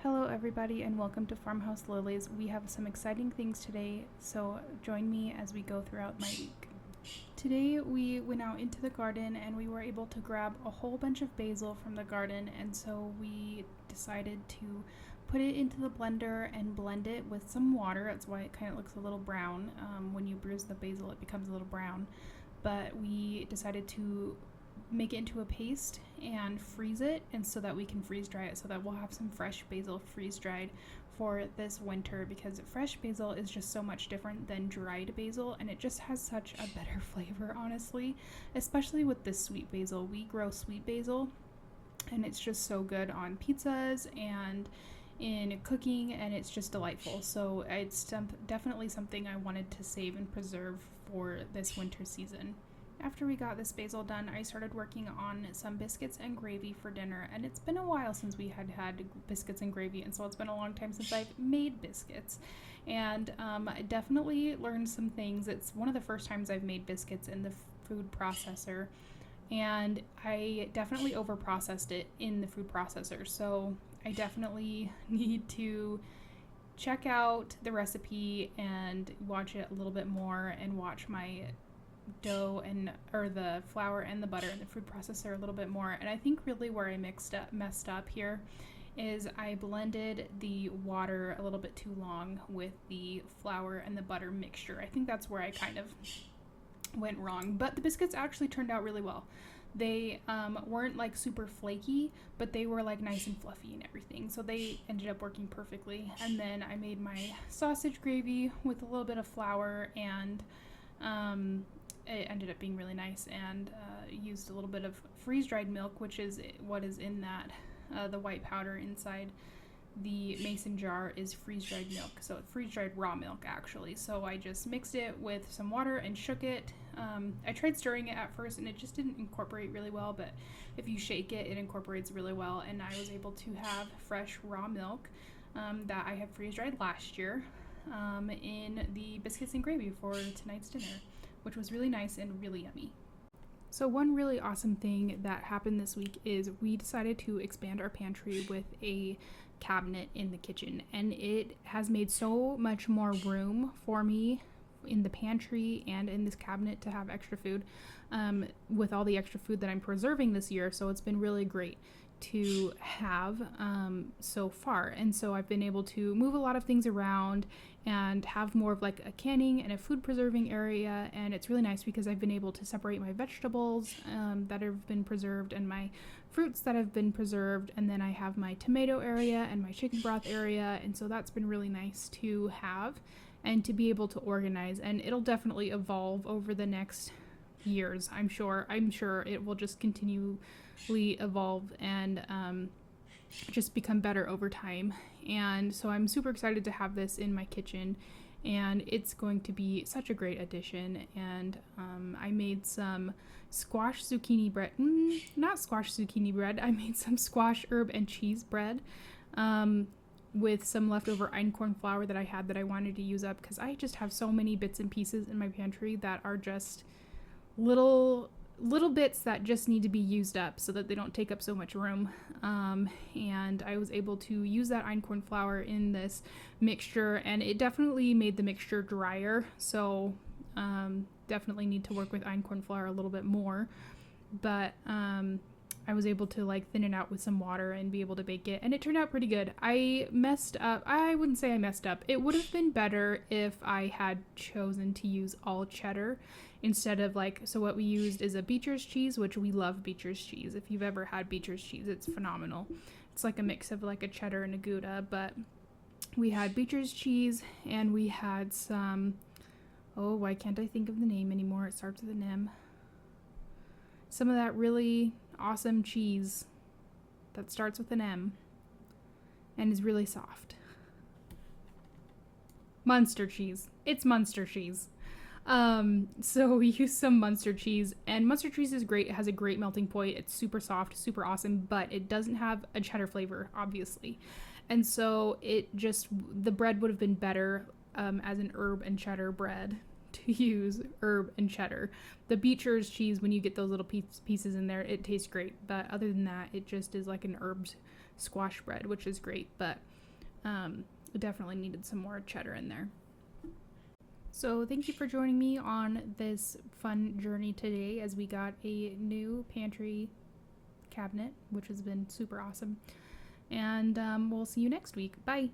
Hello everybody and welcome to Farmhouse Lilies. We have some exciting things today, so join me as we go throughout my week. Today we went out into the garden and we were able to grab a whole bunch of basil from the garden, and so we decided to put it into the blender and blend it with some water. That's why it kind of looks a little brown. When you bruise the basil it becomes a little brown, but we decided to make it into a paste and freeze it, and so that we can freeze dry it so that we'll have some fresh basil freeze dried for this winter, because fresh basil is just so much different than dried basil and it just has such a better flavor, honestly, especially with this sweet basil. We grow sweet basil and it's just so good on pizzas and in cooking, and it's just delightful. So it's definitely something I wanted to save and preserve for this winter season. After we got this basil done, I started working on some biscuits and gravy for dinner, and it's been a while since we had biscuits and gravy, and so it's been a long time since I've made biscuits. And I definitely learned some things. It's one of the first times I've made biscuits in the food processor, and I definitely overprocessed it in the food processor, so I definitely need to check out the recipe and watch it a little bit more, and watch my dough or the flour and the butter in the food processor a little bit more. And I think really where I messed up here is I blended the water a little bit too long with the flour and the butter mixture. I think that's where I kind of went wrong, but the biscuits actually turned out really well. They weren't like super flaky, but they were like nice and fluffy and everything, so they ended up working perfectly. And then I made my sausage gravy with a little bit of flour, and it ended up being really nice, and used a little bit of freeze-dried milk, which is what is in that. The white powder inside the mason jar is freeze-dried milk, so it's freeze-dried raw milk actually. So I just mixed it with some water and shook it. I tried stirring it at first and it just didn't incorporate really well, but if you shake it, it incorporates really well, and I was able to have fresh raw milk that I had freeze-dried last year in the biscuits and gravy for tonight's dinner, which was really nice and really yummy. So one really awesome thing that happened this week is we decided to expand our pantry with a cabinet in the kitchen, and it has made so much more room for me in the pantry and in this cabinet to have extra food, with all the extra food that I'm preserving this year. So it's been really great to have so far, and so I've been able to move a lot of things around and have more of like a canning and a food preserving area, and it's really nice because I've been able to separate my vegetables that have been preserved and my fruits that have been preserved, and then I have my tomato area and my chicken broth area, and so that's been really nice to have and to be able to organize. And it'll definitely evolve over the next years. I'm sure it will just continually evolve and just become better over time. And so I'm super excited to have this in my kitchen, and it's going to be such a great addition. And I made some squash zucchini bread, not squash zucchini bread, I made some squash herb and cheese bread with some leftover einkorn flour that I had that I wanted to use up, because I just have so many bits and pieces in my pantry that are just little bits that just need to be used up so that they don't take up so much room. And I was able to use that einkorn flour in this mixture, and it definitely made the mixture drier, so definitely need to work with einkorn flour a little bit more, but I was able to like thin it out with some water and be able to bake it, and it turned out pretty good. I wouldn't say I messed up. It would have been better if I had chosen to use all cheddar instead of so what we used is a Beecher's cheese, which we love Beecher's cheese. If you've ever had Beecher's cheese, it's phenomenal. It's like a mix of like a cheddar and a Gouda, but we had Beecher's cheese, and we had some, oh, why can't I think of the name anymore? It starts with an M. Some of that really awesome cheese that starts with an M and is really soft. Munster cheese. It's Munster cheese. So we used some Munster cheese, and Munster cheese is great. It has a great melting point. It's super soft, super awesome, but it doesn't have a cheddar flavor, obviously. And so the bread would have been better as an herb and cheddar bread to use herb and cheddar. The Beecher's cheese, when you get those little pieces in there, it tastes great, but other than that, it just is like an herb squash bread, which is great, but it definitely needed some more cheddar in there. So thank you for joining me on this fun journey today as we got a new pantry cabinet, which has been super awesome. And we'll see you next week. Bye.